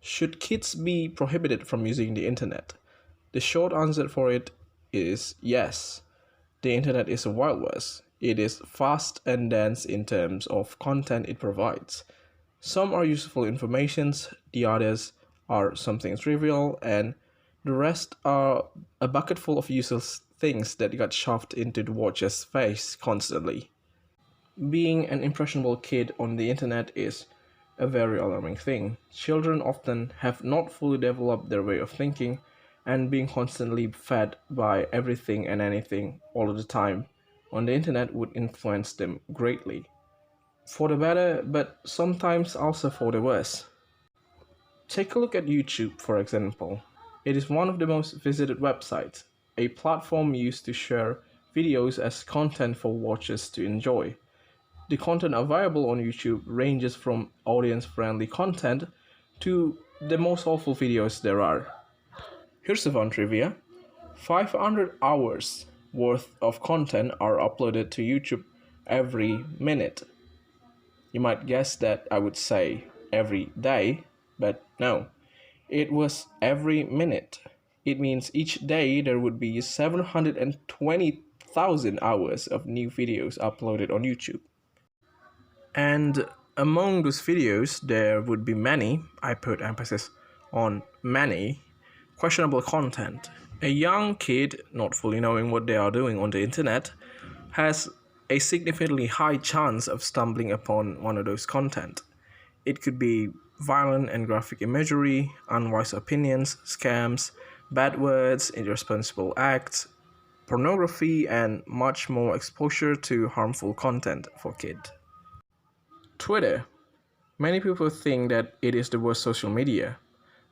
Should kids be prohibited from using the internet? The short answer for it is yes. The internet is a wild west. It is fast and dense in terms of content it provides. Some are useful informations, the others are something trivial, and the rest are a bucket full of useless things that got shoved into the watcher's face constantly. Being an impressionable kid on the internet is a very alarming thing. Children often have not fully developed their way of thinking, and being constantly fed by everything and anything all the time on the internet would influence them greatly. For the better, but sometimes also for the worse. Take a look at YouTube, for example. It is one of the most visited websites, a platform used to share videos as content for watchers to enjoy. The content available on YouTube ranges from audience-friendly content to the most awful videos there are. Here's a fun trivia. 500 hours worth of content are uploaded to YouTube every minute. You might guess that I would say every day, but no. It was every minute. It means each day there would be 720,000 hours of new videos uploaded on YouTube. And among those videos, there would be many, I put emphasis on many, questionable content. A young kid, not fully knowing what they are doing on the internet, has a significantly high chance of stumbling upon one of those content. It could be violent and graphic imagery, unwise opinions, scams, bad words, irresponsible acts, pornography, and much more exposure to harmful content for kids. Twitter. Many people think that it is the worst social media.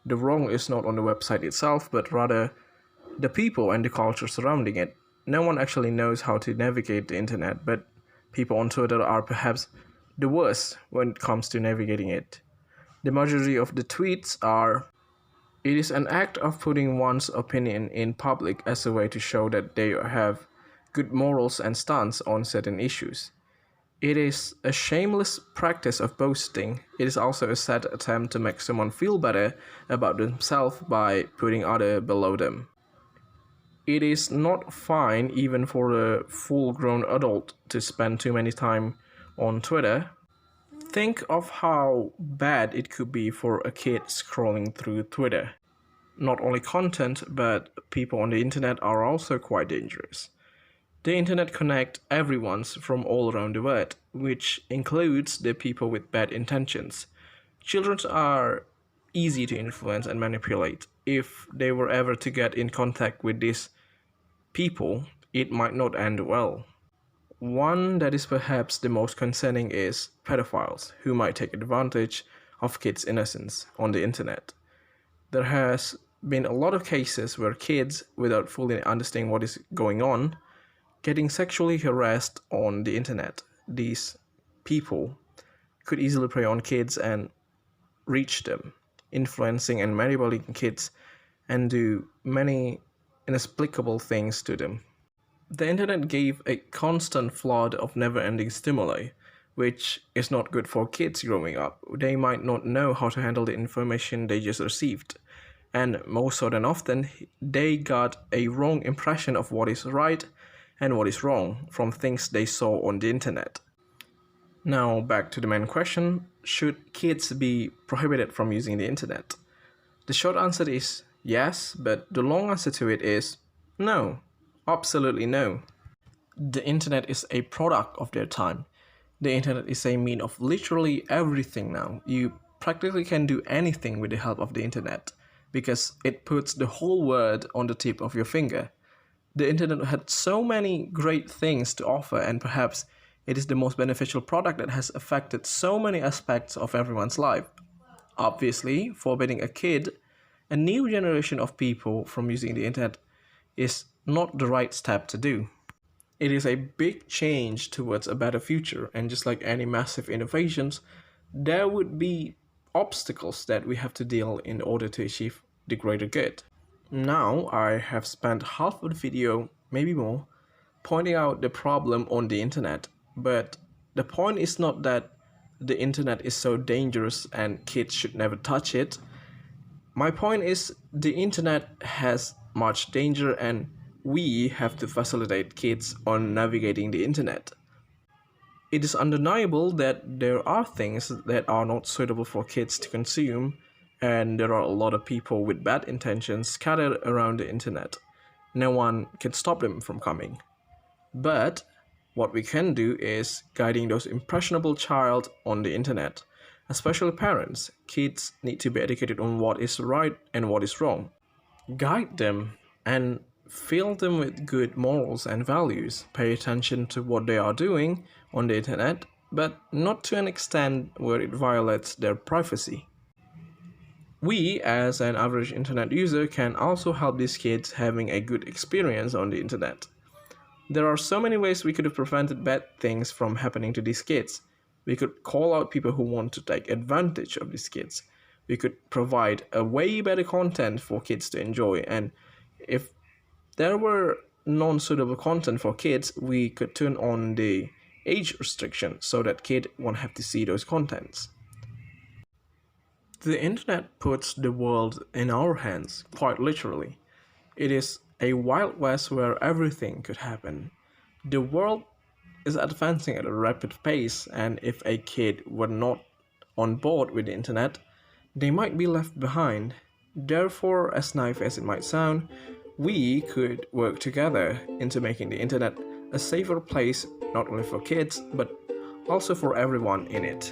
The wrong is not on the website itself, but rather the people and the culture surrounding it. No one actually knows how to navigate the internet, but people on Twitter are perhaps the worst when it comes to navigating it. The majority of the tweets are, "It is an act of putting one's opinion in public as a way to show that they have good morals and stance on certain issues. It is a shameless practice of boasting. It is also a sad attempt to make someone feel better about themselves by putting others below them. It is not fine even for a full-grown adult to spend too many time on Twitter. Think of how bad it could be for a kid scrolling through Twitter. Not only content, but people on the internet are also quite dangerous. The internet connects everyone from all around the world, which includes the people with bad intentions. Children are easy to influence and manipulate. If they were ever to get in contact with these people, it might not end well. One that is perhaps the most concerning is pedophiles, who might take advantage of kids' innocence on the internet. There has been a lot of cases where kids, without fully understanding what is going on, getting sexually harassed on the internet. These people could easily prey on kids and reach them, influencing and manipulating kids and do many inexplicable things to them. The internet gave a constant flood of never-ending stimuli, which is not good for kids growing up. They might not know how to handle the information they just received, and more so than often, they got a wrong impression of what is right and what is wrong from things they saw on the internet. Now back to the main question, should kids be prohibited from using the internet? The short answer is yes, but the long answer to it is no, absolutely no. The internet is a product of their time. The internet is a mean of literally everything now. You practically can do anything with the help of the internet because it puts the whole world on the tip of your finger. The internet had so many great things to offer, and perhaps it is the most beneficial product that has affected so many aspects of everyone's life. Obviously, forbidding a new generation of people from using the internet is not the right step to do. It is a big change towards a better future, and just like any massive innovations, there would be obstacles that we have to deal in order to achieve the greater good. Now I have spent half of the video, maybe more, pointing out the problem on the internet, but the point is not that the internet is so dangerous and kids should never touch it. My point is the internet has much danger and we have to facilitate kids on navigating the internet. It is undeniable that there are things that are not suitable for kids to consume, and there are a lot of people with bad intentions scattered around the internet. No one can stop them from coming. But what we can do is guiding those impressionable child on the internet, especially parents. Kids need to be educated on what is right and what is wrong. Guide them and fill them with good morals and values. Pay attention to what they are doing on the internet, but not to an extent where it violates their privacy. We, as an average internet user, can also help these kids having a good experience on the internet. There are so many ways we could have prevented bad things from happening to these kids. We could call out people who want to take advantage of these kids. We could provide a way better content for kids to enjoy, and if there were non-suitable content for kids, we could turn on the age restriction so that kids won't have to see those contents. The internet puts the world in our hands, quite literally. It is a wild west where everything could happen. The world is advancing at a rapid pace, and if a kid were not on board with the internet, they might be left behind. Therefore, as naive as it might sound, we could work together into making the internet a safer place not only for kids but also for everyone in it.